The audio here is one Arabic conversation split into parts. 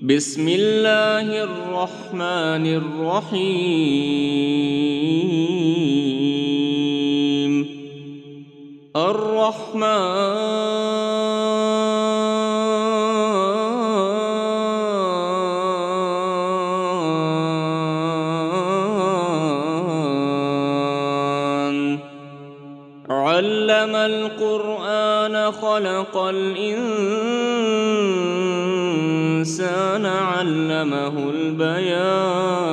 بسم الله الرحمن الرحيم الرحمن علم القرآن خلق الإنسان علمه البيان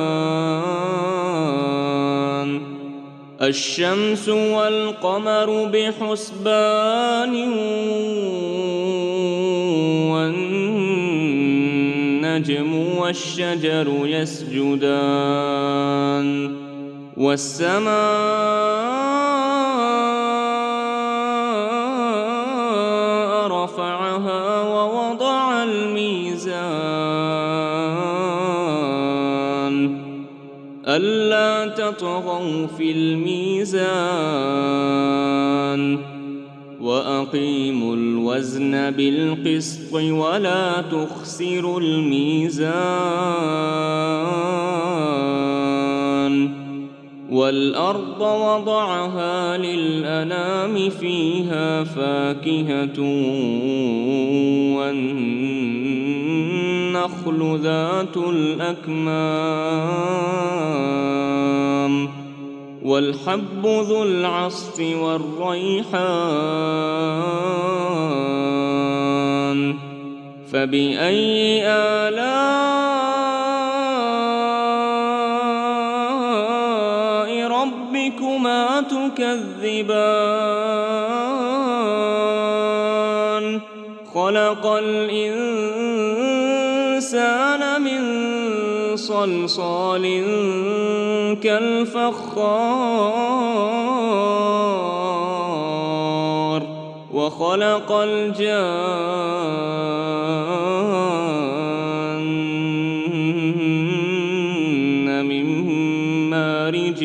الشمس والقمر بحسبان والنجم والشجر يسجدان والسماء رفعها ووضع الميزان ألا تطغوا في الميزان وأقيموا الوزن بالقسط ولا تخسروا الميزان والأرض وضعها للأنام فيها فاكهة والنخل ذات الأكمام والحب ذو العصف والريحان فبأي آلاء ربكما تكذبان خلق الإنسان من صلصال كالفخار وخلق الجان من مارج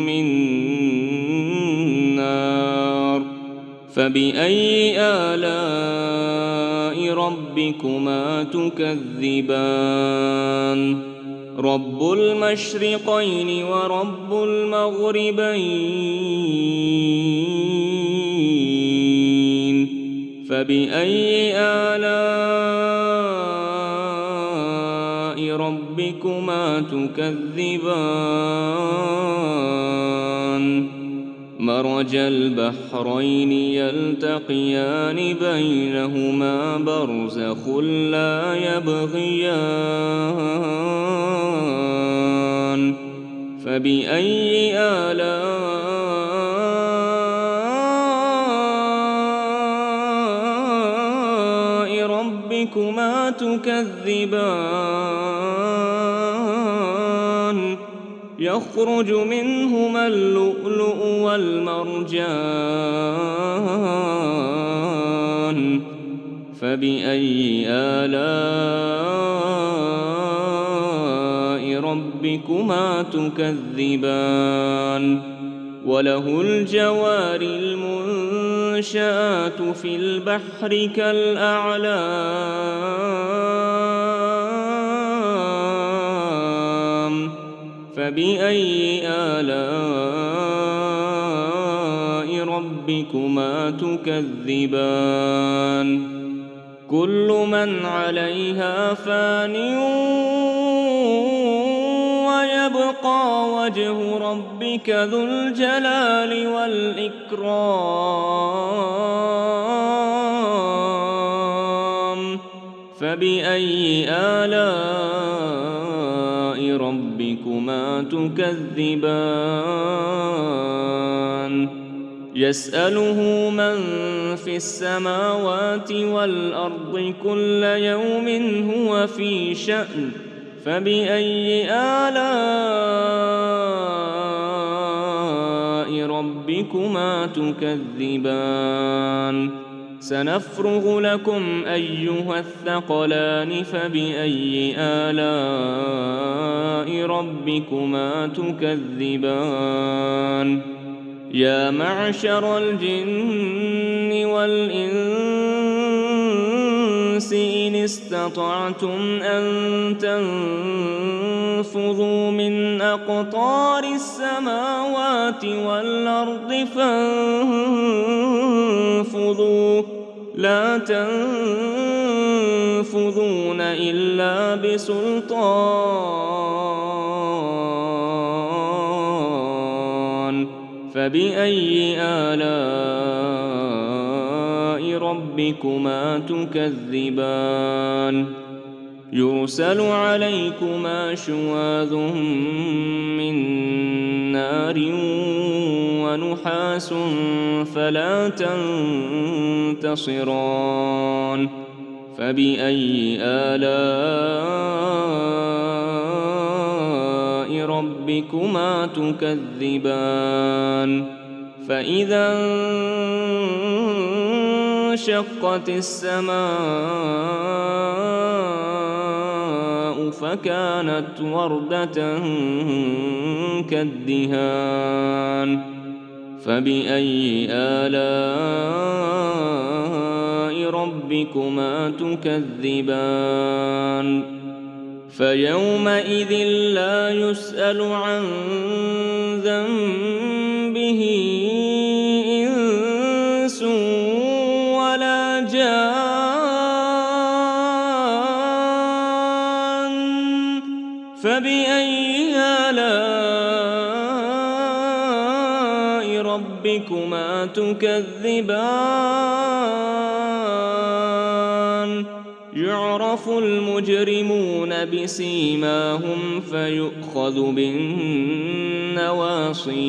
من نار فبأي آلاء ربكما تكذبان رب المشرقين ورب المغربين فبأي آلاء ربكما تكذبان مرج البحرين يلتقيان بينهما برزخ لا يبغيان فبأي آلاء ربكما تكذبان يخرج منهما اللؤلؤ والمرجان فبأي آلاء ربكما تكذبان وله الجوار المنشآت في البحر كالأعلام فبأي آلاء ربكما تكذبان كل من عليها فان ويبقى وجه ربك ذو الجلال والإكرام فبأي آلاء ربكما تكذبان يسأله من في السماوات والأرض كل يوم هو في شأن فبأي آلاء ربكما تكذبان سنفرغ لكم أيها الثقلان فبأي آلاء ربكما تكذبان يا معشر الجن والإنس الإنس إن استطعتم أن تنفذوا من أقطار السماوات والأرض فانفذوا لا تنفذون إلا بسلطان فبأي آلاء ربكما تكذبان يرسل عليكما شواظ من نار ونحاس فلا تنتصران فبأي آلاء ربكما تكذبان فإذا انشقت السماء فكانت وردة كالدهان فبأي آلاء ربكما تكذبان فيومئذ لا يسأل عن ذنبه إنس ولا جان فبأي آلاء ربكما تكذبان يعرف المجرمون بسيماهم فيؤخذ بالنواصي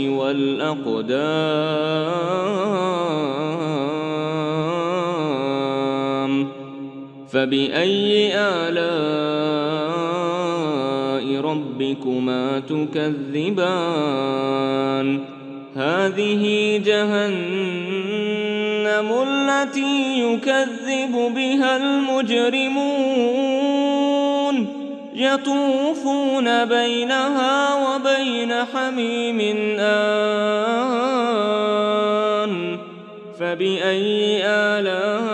والأقدام فبأي آلاء ربكما تكذبان هذه جهنم التي يكذب بها المجرمون يطوفون بينها وبين حميم آن فبأي آلاء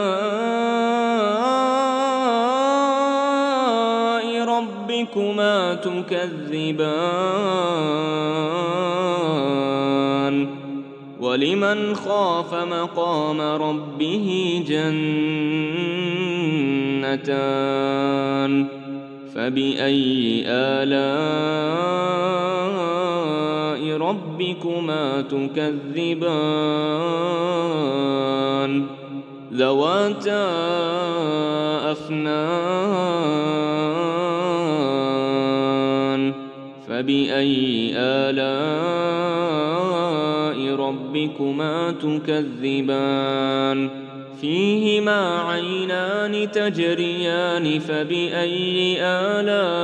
ربكما تكذبان ولمن خاف مقام ربه جنتان فبأي آلاء ربكما تكذبان ذواتا أفنان فبأي آلاء ربكما تكذبان فيهما عينان تجريان فبأي آلاء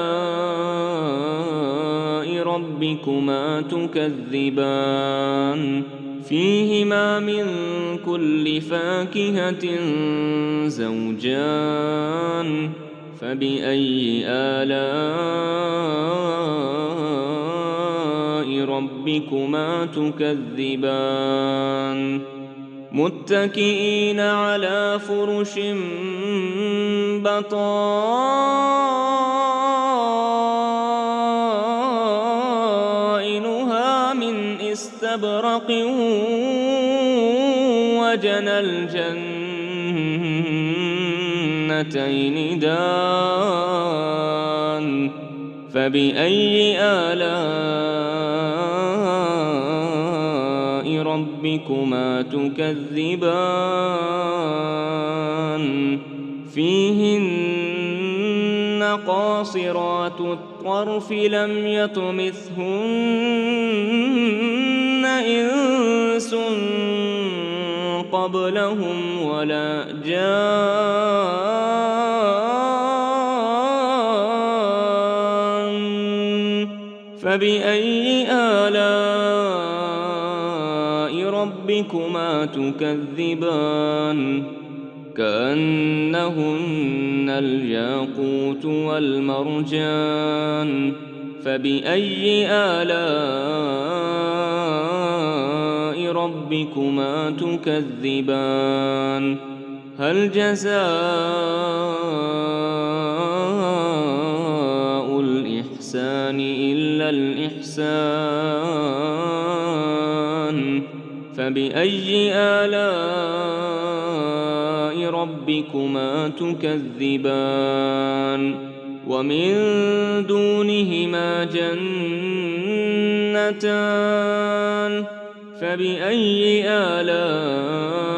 ربكما تكذبان فيهما من كل فاكهة زوجان فبأي آلاء ربكما تكذبان متكئين على فرش بطائنها من استبرق وجنى الجنتين دان فبأي آلاء ربكما تكذبان فيهن قاصرات الطرف لم يطمثهن إنس قبلهم ولا جان فبأي آلاء ربكما تكذبان كأنهن الياقوت والمرجان فبأي آلاء ربكما تكذبان هل جزاء الإحسان إلا الإحسان فبأي آلاء ربكما تكذبان ومن دونهما جنتان فبأي آلاء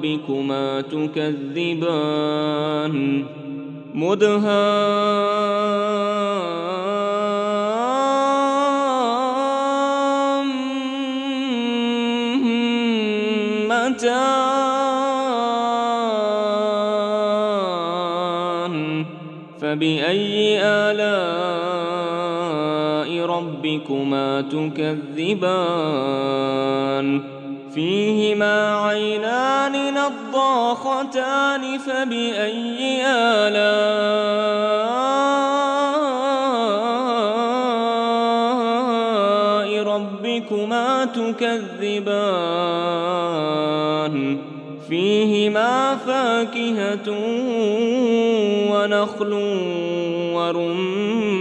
ربكما تكذبان مدهامتان فبأي آلاء ربكما تكذبان فيهما عينان نضاختان فبأي آلاء ربكما تكذبان فيهما فاكهة ونخل ورمان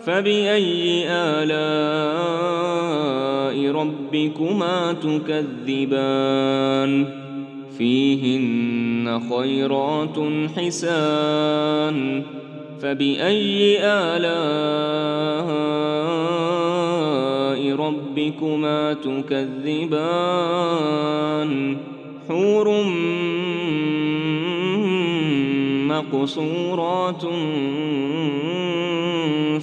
فبأي آلاء ربكما تكذبان فيهن خيرات حسان فبأي آلاء ربكما تكذبان حور مقصورات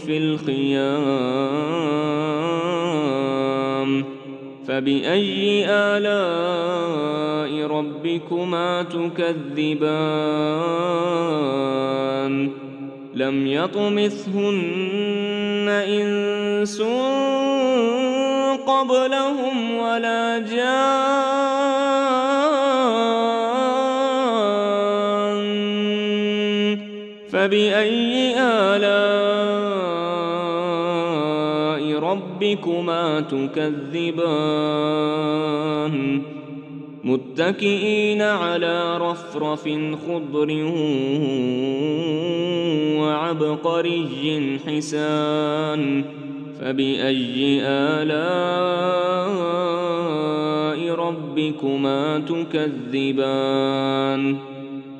في الخيام فبأي آلاء ربكما تكذبان لم يطمثهن إنس قبلهم ولا جان فبأي آلاء ربكما تكذبان متكئين على رفرف خضر وعبقري حسان فبأي آلاء ربكما تكذبان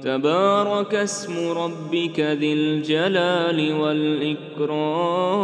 تبارك اسم ربك ذي الجلال والإكرام